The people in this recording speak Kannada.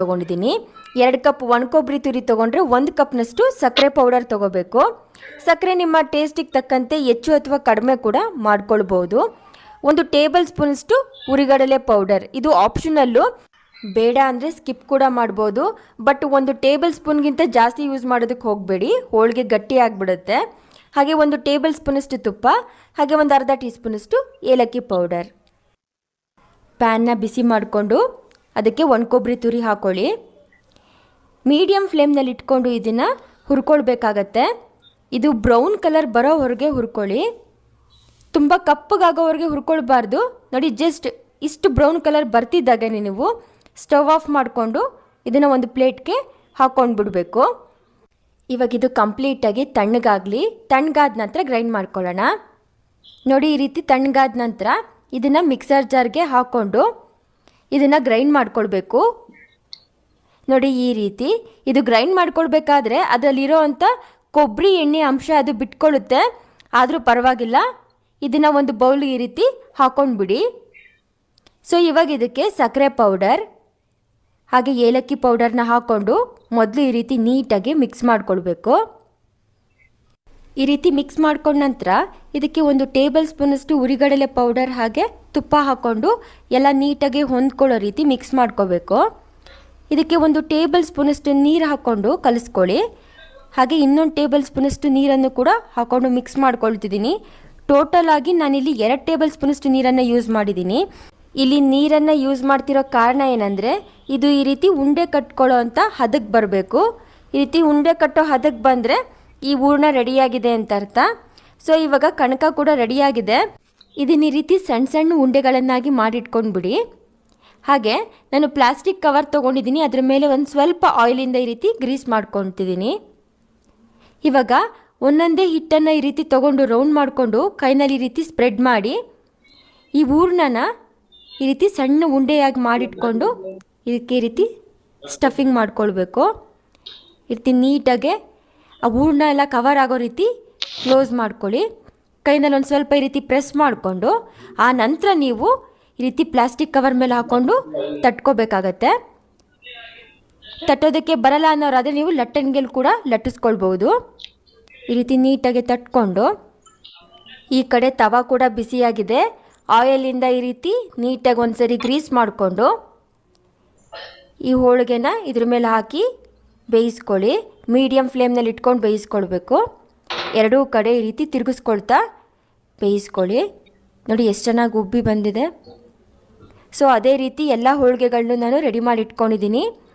ತೊಗೊಂಡಿದ್ದೀನಿ. 2 ಕಪ್ ಒಣ ಕೊಬ್ಬರಿ ತುರಿ ತೊಗೊಂಡ್ರೆ 1 ಕಪ್ನಷ್ಟು ಸಕ್ಕರೆ ಪೌಡರ್ ತೊಗೋಬೇಕು. ಸಕ್ಕರೆ ನಿಮ್ಮ ಟೇಸ್ಟಿಗೆ ತಕ್ಕಂತೆ ಹೆಚ್ಚು ಅಥವಾ ಕಡಿಮೆ ಕೂಡ ಮಾಡ್ಕೊಳ್ಬೋದು. 1 ಟೇಬಲ್ ಸ್ಪೂನಷ್ಟು ಹುರಿಗಡಲೆ ಪೌಡರ್, ಇದು ಆಪ್ಷನಲ್ಲು, ಬೇಡ ಅಂದರೆ ಸ್ಕಿಪ್ ಕೂಡ ಮಾಡ್ಬೋದು. ಬಟ್ 1 ಟೇಬಲ್ ಸ್ಪೂನ್ಗಿಂತ ಜಾಸ್ತಿ ಯೂಸ್ ಮಾಡೋದಕ್ಕೆ ಹೋಗಬೇಡಿ, ಹೋಳಿಗೆ ಗಟ್ಟಿ ಆಗಿಬಿಡುತ್ತೆ. ಹಾಗೆ 1 ಟೇಬಲ್ ಸ್ಪೂನಷ್ಟು ತುಪ್ಪ, ಹಾಗೆ 1 ಅರ್ಧ ಟೀ ಸ್ಪೂನಷ್ಟು ಏಲಕ್ಕಿ ಪೌಡರ್. ಪ್ಯಾನ್ನ ಬಿಸಿ ಮಾಡಿಕೊಂಡು ಅದಕ್ಕೆ ಒಣ ಕೊಬ್ಬರಿ ತುರಿ ಹಾಕ್ಕೊಳ್ಳಿ. ಮೀಡಿಯಮ್ ಫ್ಲೇಮ್ನಲ್ಲಿ ಇಟ್ಕೊಂಡು ಇದನ್ನು ಹುರ್ಕೊಳ್ಬೇಕಾಗತ್ತೆ. ಇದು ಬ್ರೌನ್ ಕಲರ್ ಬರೋವರೆಗೆ ಹುರ್ಕೊಳ್ಳಿ, ತುಂಬ ಕಪ್ಪಗಾಗೋವರೆಗೆ ಹುರ್ಕೊಳ್ಬಾರ್ದು. ನೋಡಿ, ಜಸ್ಟ್ ಇಷ್ಟು ಬ್ರೌನ್ ಕಲರ್ ಬರ್ತಿದ್ದಾಗ ನೀವು ಸ್ಟವ್ ಆಫ್ ಮಾಡಿಕೊಂಡು ಇದನ್ನು ಒಂದು ಪ್ಲೇಟ್ಗೆ ಹಾಕ್ಕೊಂಡು ಬಿಡಬೇಕು. ಇವಾಗ ಇದು ಕಂಪ್ಲೀಟಾಗಿ ತಣ್ಣಗಾಗಲಿ. ತಣ್ಣಗಾದ ನಂತರ ಗ್ರೈಂಡ್ ಮಾಡ್ಕೊಳ್ಳೋಣ. ನೋಡಿ, ಈ ರೀತಿ ತಣ್ಣಗಾದ ನಂತರ ಇದನ್ನು ಮಿಕ್ಸರ್ ಜಾರ್ಗೆ ಹಾಕ್ಕೊಂಡು ಇದನ್ನು ಗ್ರೈಂಡ್ ಮಾಡ್ಕೊಳ್ಬೇಕು. ನೋಡಿ, ಈ ರೀತಿ ಇದು ಗ್ರೈಂಡ್ ಮಾಡ್ಕೊಳ್ಬೇಕಾದ್ರೆ ಅದರಲ್ಲಿರೋ ಅಂಥ ಕೊಬ್ಬರಿ ಎಣ್ಣೆ ಅಂಶ ಅದು ಬಿಟ್ಕೊಳ್ಳುತ್ತೆ, ಆದರೂ ಪರವಾಗಿಲ್ಲ. ಇದನ್ನು ಒಂದು ಬೌಲ್ ಈ ರೀತಿ ಹಾಕ್ಕೊಂಡ್ಬಿಡಿ. ಸೊ ಇವಾಗ ಇದಕ್ಕೆ ಸಕ್ಕರೆ ಪೌಡರ್ ಹಾಗೆ ಏಲಕ್ಕಿ ಪೌಡರ್ನ ಹಾಕ್ಕೊಂಡು ಮೊದಲು ಈ ರೀತಿ ನೀಟಾಗಿ ಮಿಕ್ಸ್ ಮಾಡ್ಕೊಳ್ಬೇಕು. ಈ ರೀತಿ ಮಿಕ್ಸ್ ಮಾಡ್ಕೊಂಡ ನಂತರ ಇದಕ್ಕೆ 1 ಟೇಬಲ್ ಸ್ಪೂನಷ್ಟು ಹುರಿಗಡಲೆ ಪೌಡರ್ ಹಾಗೆ ತುಪ್ಪ ಹಾಕ್ಕೊಂಡು ಎಲ್ಲ ನೀಟಾಗಿ ಹೊಂದ್ಕೊಳ್ಳೋ ರೀತಿ ಮಿಕ್ಸ್ ಮಾಡ್ಕೋಬೇಕು. ಇದಕ್ಕೆ 1 ಟೇಬಲ್ ಸ್ಪೂನಷ್ಟು ನೀರು ಹಾಕ್ಕೊಂಡು ಕಲಿಸ್ಕೊಳ್ಳಿ. ಹಾಗೆ ಇನ್ನೊಂದು ಟೇಬಲ್ ಸ್ಪೂನಷ್ಟು ನೀರನ್ನು ಕೂಡ ಹಾಕ್ಕೊಂಡು ಮಿಕ್ಸ್ ಮಾಡ್ಕೊಳ್ತಿದ್ದೀನಿ. ಟೋಟಲ್ ಆಗಿ ನಾನಿಲ್ಲಿ 2 ಟೇಬಲ್ ಸ್ಪೂನಷ್ಟು ನೀರನ್ನು ಯೂಸ್ ಮಾಡಿದ್ದೀನಿ. ಇಲ್ಲಿ ನೀರನ್ನು ಯೂಸ್ ಮಾಡ್ತಿರೋ ಕಾರಣ ಏನಂದರೆ ಇದು ಈ ರೀತಿ ಉಂಡೆ ಕಟ್ಕೊಳ್ಳೋ ಅಂಥ ಹದಕ್ಕೆ ಬರಬೇಕು. ಈ ರೀತಿ ಉಂಡೆ ಕಟ್ಟೋ ಹದಕ್ಕೆ ಬಂದರೆ ಈ ಹೂರ್ಣ ರೆಡಿಯಾಗಿದೆ ಅಂತ ಅರ್ಥ. ಸೊ ಇವಾಗ ಕಣಕ ಕೂಡ ರೆಡಿಯಾಗಿದೆ. ಇದನ್ನ ಈ ರೀತಿ ಸಣ್ಣ ಸಣ್ಣ ಉಂಡೆಗಳನ್ನಾಗಿ ಮಾಡಿಟ್ಕೊಂಡ್ಬಿಡಿ. ಹಾಗೆ ನಾನು ಪ್ಲಾಸ್ಟಿಕ್ ಕವರ್ ತೊಗೊಂಡಿದ್ದೀನಿ, ಅದ್ರ ಮೇಲೆ ಒಂದು ಸ್ವಲ್ಪ ಆಯಿಲಿಂದ ಈ ರೀತಿ ಗ್ರೀಸ್ ಮಾಡ್ಕೊತಿದ್ದೀನಿ. ಇವಾಗ ಒಂದೊಂದೇ ಹಿಟ್ಟನ್ನು ಈ ರೀತಿ ತೊಗೊಂಡು ರೌಂಡ್ ಮಾಡಿಕೊಂಡು ಕೈನಲ್ಲಿ ಈ ರೀತಿ ಸ್ಪ್ರೆಡ್ ಮಾಡಿ ಈ ಹೂರ್ಣನ ಈ ರೀತಿ ಸಣ್ಣ ಉಂಡೆಯಾಗಿ ಮಾಡಿಟ್ಕೊಂಡು ಇದಕ್ಕೆ ಈ ರೀತಿ ಸ್ಟಫಿಂಗ್ ಮಾಡ್ಕೊಳ್ಬೇಕು. ಈ ರೀತಿ ನೀಟಾಗೆ ಆ ಹೂರ್ಣ ಎಲ್ಲ ಕವರ್ ಆಗೋ ರೀತಿ ಕ್ಲೋಸ್ ಮಾಡ್ಕೊಳ್ಳಿ. ಕೈನಲ್ಲಿ ಒಂದು ಸ್ವಲ್ಪ ಈ ರೀತಿ ಪ್ರೆಸ್ ಮಾಡಿಕೊಂಡು ಆ ನಂತರ ನೀವು ಈ ರೀತಿ ಪ್ಲಾಸ್ಟಿಕ್ ಕವರ್ ಮೇಲೆ ಹಾಕ್ಕೊಂಡು ತಟ್ಕೋಬೇಕಾಗತ್ತೆ. ತಟ್ಟೋದಕ್ಕೆ ಬರಲ್ಲ ಅನ್ನೋರಾದರೆ ನೀವು ಲಟ್ಟಣಿಗೆಲ್ಲಿ ಕೂಡ ಲಟ್ಟಿಸ್ಕೊಳ್ಬೋದು. ಈ ರೀತಿ ನೀಟಾಗಿ ತಟ್ಕೊಂಡು ಈ ಕಡೆ ತವಾ ಕೂಡ ಬಿಸಿಯಾಗಿದೆ. ಆಯಿಲಿಂದ ಈ ರೀತಿ ನೀಟಾಗಿ ಒಂದ್ಸರಿ ಗ್ರೀಸ್ ಮಾಡಿಕೊಂಡು ಈ ಹೋಳಿಗೆನ ಇದ್ರ ಮೇಲೆ ಹಾಕಿ ಬೇಯಿಸ್ಕೊಳ್ಳಿ. ಮೀಡಿಯಮ್ ಫ್ಲೇಮ್ನಲ್ಲಿ ಇಟ್ಕೊಂಡು ಬೇಯಿಸ್ಕೊಳ್ಬೇಕು. ಎರಡೂ ಕಡೆ ಈ ರೀತಿ ತಿರುಗಿಸ್ಕೊಳ್ತಾ ಬೇಯಿಸ್ಕೊಳ್ಳಿ. ನೋಡಿ ಎಷ್ಟು ಚೆನ್ನಾಗಿ ಉಬ್ಬಿ ಬಂದಿದೆ. ಸೊ ಅದೇ ರೀತಿ ಎಲ್ಲ ಹೋಳಿಗೆಗಳನ್ನೂ ನಾನು ರೆಡಿ ಮಾಡಿ ಇಟ್ಕೊಂಡಿದ್ದೀನಿ.